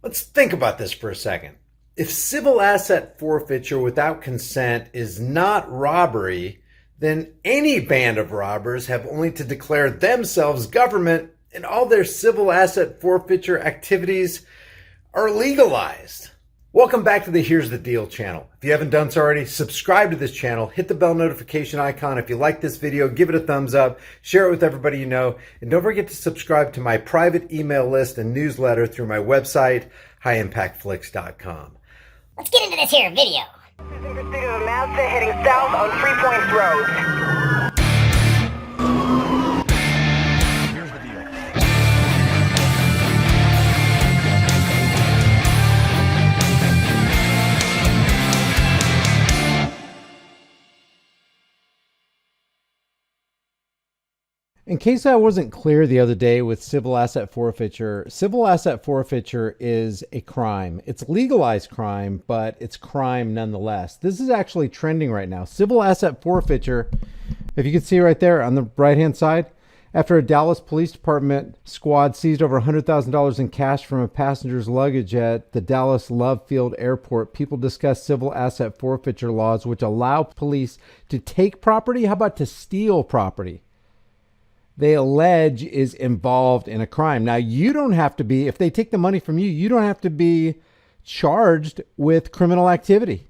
Let's think about this for a second. If civil asset forfeiture without consent is not robbery, then any band of robbers have only to declare themselves government and all their civil asset forfeiture activities are legalized. Welcome back to the Here's the Deal channel. If you haven't done so already, subscribe to this channel, hit the bell notification icon. If you like this video, give it a thumbs up, share it with everybody you know, and don't forget to subscribe to my private email list and newsletter through my website, highimpactflix.com. Let's get into this here video. Pursuit of a Mazda heading south on 3 Points Road. In case I wasn't clear the other day with civil asset forfeiture is a crime. It's legalized crime, but it's crime nonetheless. This is actually trending right now. Civil asset forfeiture, if you can see right there on the right-hand side, after a Dallas Police Department squad seized over $100,000 in cash from a passenger's luggage at the Dallas Love Field Airport, people discuss civil asset forfeiture laws which allow police to take property. How about to steal property they allege is involved in a crime? Now, you don't have to be, if they take the money from you, you don't have to be charged with criminal activity.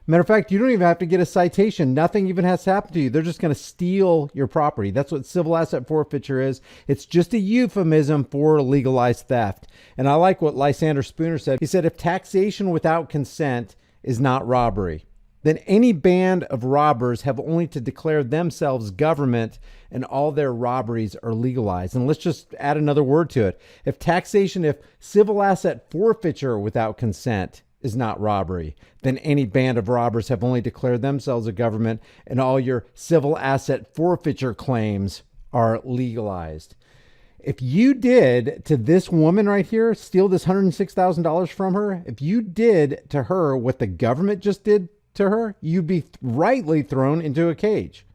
Matter of fact, you don't even have to get a citation. Nothing even has to happen to you. They're just going to steal your property. That's what civil asset forfeiture is. It's just a euphemism for legalized theft. And I like what Lysander Spooner said. He said, if taxation without consent is not robbery, then any band of robbers have only to declare themselves government and all their robberies are legalized. And let's just add another word to it. If civil asset forfeiture without consent is not robbery, then any band of robbers have only declared themselves a government and all your civil asset forfeiture claims are legalized. If you did to this woman right here, steal this $106,000 from her, if you did to her what the government just did to her, you'd be rightly thrown into a cage.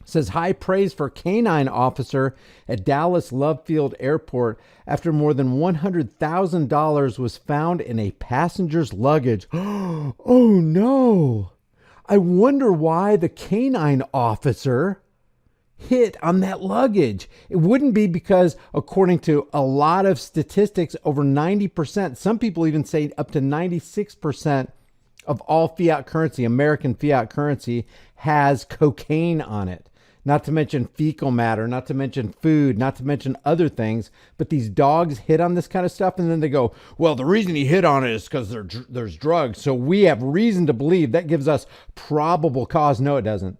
It says high praise for canine officer at Dallas Love Field Airport after more than $100,000 was found in a passenger's luggage. Oh no. I wonder why the canine officer hit on that luggage. It wouldn't be because, according to a lot of statistics, over 90%, some people even say up to 96% of all fiat currency, American fiat currency, has cocaine on it. Not to mention fecal matter, not to mention food, not to mention other things. But these dogs hit on this kind of stuff, and then they go, well, the reason he hit on it is because there's drugs. So we have reason to believe. That gives us probable cause. No, it doesn't.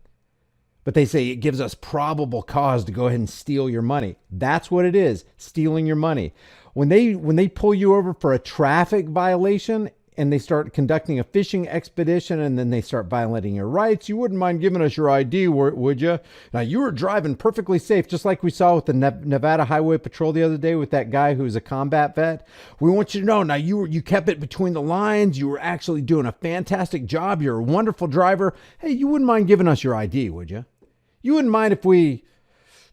But they say it gives us probable cause to go ahead and steal your money. That's what it is, stealing your money. When they pull you over for a traffic violation, and they start conducting a fishing expedition, and then they start violating your rights, you wouldn't mind giving us your ID, would you? Now, you were driving perfectly safe, just like we saw with the Nevada Highway Patrol the other day with that guy who's a combat vet. We want you to know, now you kept it between the lines. You were actually doing a fantastic job. You're a wonderful driver. Hey, you wouldn't mind giving us your ID, would you? You wouldn't mind if we,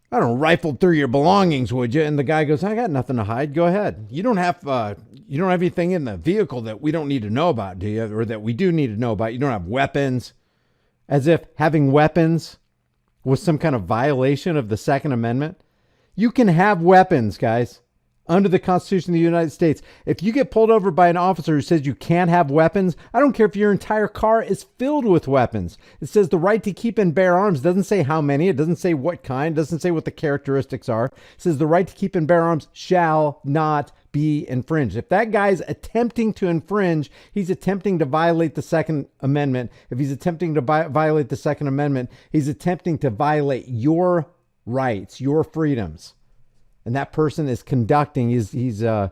I don't know, rifled through your belongings, would you? And the guy goes, I got nothing to hide. Go ahead. You don't have anything in the vehicle that we don't need to know about, do you? Or that we do need to know about. You don't have weapons. As if having weapons was some kind of violation of the Second Amendment. You can have weapons, guys, under the Constitution of the United States. If you get pulled over by an officer who says you can't have weapons, I don't care if your entire car is filled with weapons. It says the right to keep and bear arms. It doesn't say how many. It doesn't say what kind. It doesn't say what the characteristics are. It says the right to keep and bear arms shall not be infringed. If that guy's attempting to infringe, he's attempting to violate the Second Amendment. If he's attempting to violate the Second Amendment, he's attempting to violate your rights, your freedoms. And that person is conducting, he's in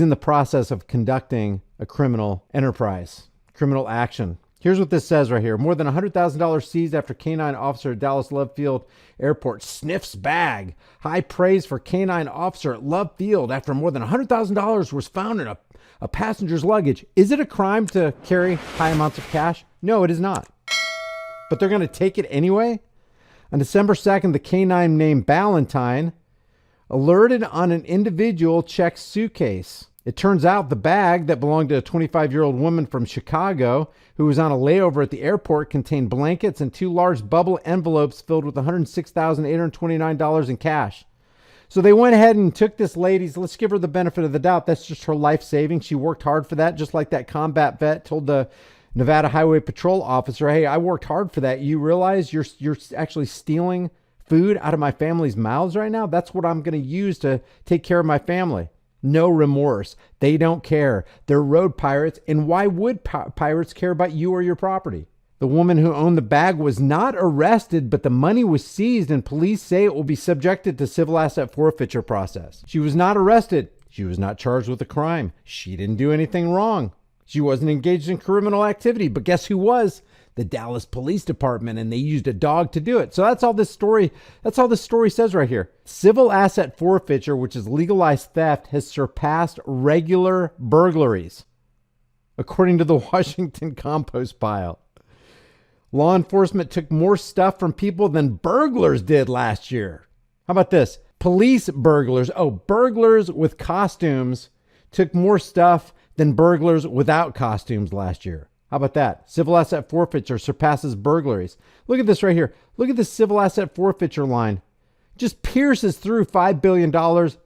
the process of conducting a criminal enterprise, criminal action. Here's what this says right here. More than $100,000 seized after canine officer at Dallas Love Field Airport sniffs bag. High praise for canine officer at Love Field after more than $100,000 was found in a passenger's luggage. Is it a crime to carry high amounts of cash? No, it is not. But they're going to take it anyway? On December 2nd, the canine named Ballantyne alerted on an individual checked suitcase. It turns out the bag that belonged to a 25-year-old woman from Chicago who was on a layover at the airport contained blankets and 2 large bubble envelopes filled with $106,829 in cash. So they went ahead and took this lady's, let's give her the benefit of the doubt. That's just her life savings. She worked hard for that, just like that combat vet told the Nevada Highway Patrol officer, hey, I worked hard for that. You realize you're actually stealing food out of my family's mouths right now? That's what I'm going to use to take care of my family. No remorse. They don't care. They're road pirates. And why would pirates care about you or your property? The woman who owned the bag was not arrested, but the money was seized, and police say it will be subjected to civil asset forfeiture process. She was not arrested. She was not charged with a crime. She didn't do anything wrong. She wasn't engaged in criminal activity. But guess who was? The Dallas Police Department, and they used a dog to do it. So that's all this story says right here. Civil asset forfeiture, which is legalized theft, has surpassed regular burglaries, according to the Washington Compost Pile. Law enforcement took more stuff from people than burglars did last year. How about this? Police burglars, burglars with costumes took more stuff than burglars without costumes last year. How about that? Civil asset forfeiture surpasses burglaries. Look at this right here. Look at the civil asset forfeiture line. Just pierces through $5 billion.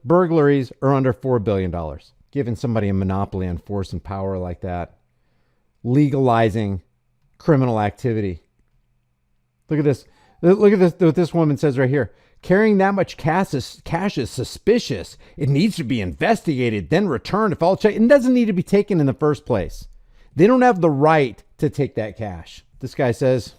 Burglaries are under $4 billion. Giving somebody a monopoly on force and power like that. Legalizing criminal activity. Look at this. Look at this. What this woman says right here. Carrying that much cash is suspicious. It needs to be investigated, then returned if all checked. It doesn't need to be taken in the first place. They don't have the right to take that cash. This guy says,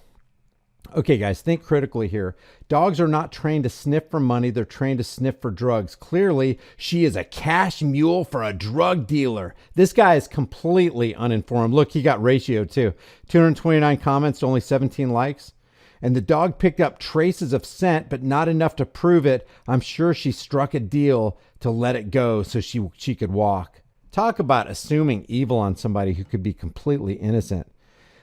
okay, guys, think critically here. Dogs are not trained to sniff for money. They're trained to sniff for drugs. Clearly, she is a cash mule for a drug dealer. This guy is completely uninformed. Look, he got ratio too. 229 comments, only 17 likes. And the dog picked up traces of scent, but not enough to prove it. I'm sure she struck a deal to let it go so she could walk. Talk about assuming evil on somebody who could be completely innocent.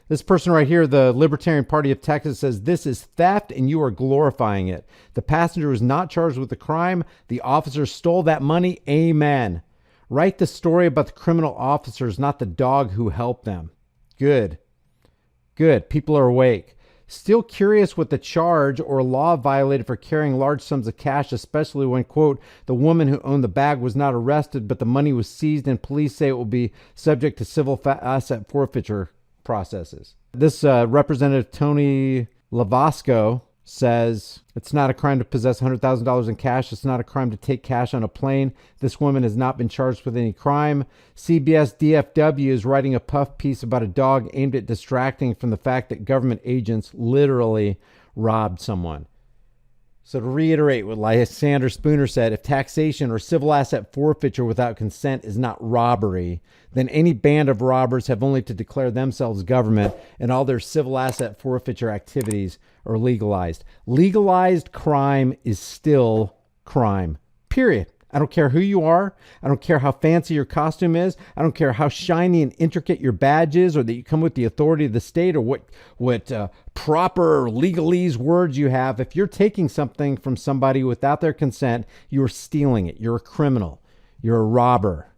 This person right here, the Libertarian Party of Texas, says this is theft and you are glorifying it. The passenger was not charged with the crime. The officer stole that money. Amen. Write the story about the criminal officers, not the dog who helped them. Good. Good. People are awake. Still curious what the charge or law violated for carrying large sums of cash, especially when, quote, the woman who owned the bag was not arrested, but the money was seized and police say it will be subject to civil asset forfeiture processes. This Representative Tony Lavasco says it's not a crime to possess $100,000 in cash. It's not a crime to take cash on a plane. This woman has not been charged with any crime. CBS DFW is writing a puff piece about a dog aimed at distracting from the fact that government agents literally robbed someone. So to reiterate what Lysander Spooner said, if taxation or civil asset forfeiture without consent is not robbery, then any band of robbers have only to declare themselves government and all their civil asset forfeiture activities are legalized. Legalized crime is still crime, period. I don't care who you are. I don't care how fancy your costume is. I don't care how shiny and intricate your badge is or that you come with the authority of the state or what proper legalese words you have. If you're taking something from somebody without their consent, you're stealing it. You're a criminal. You're a robber.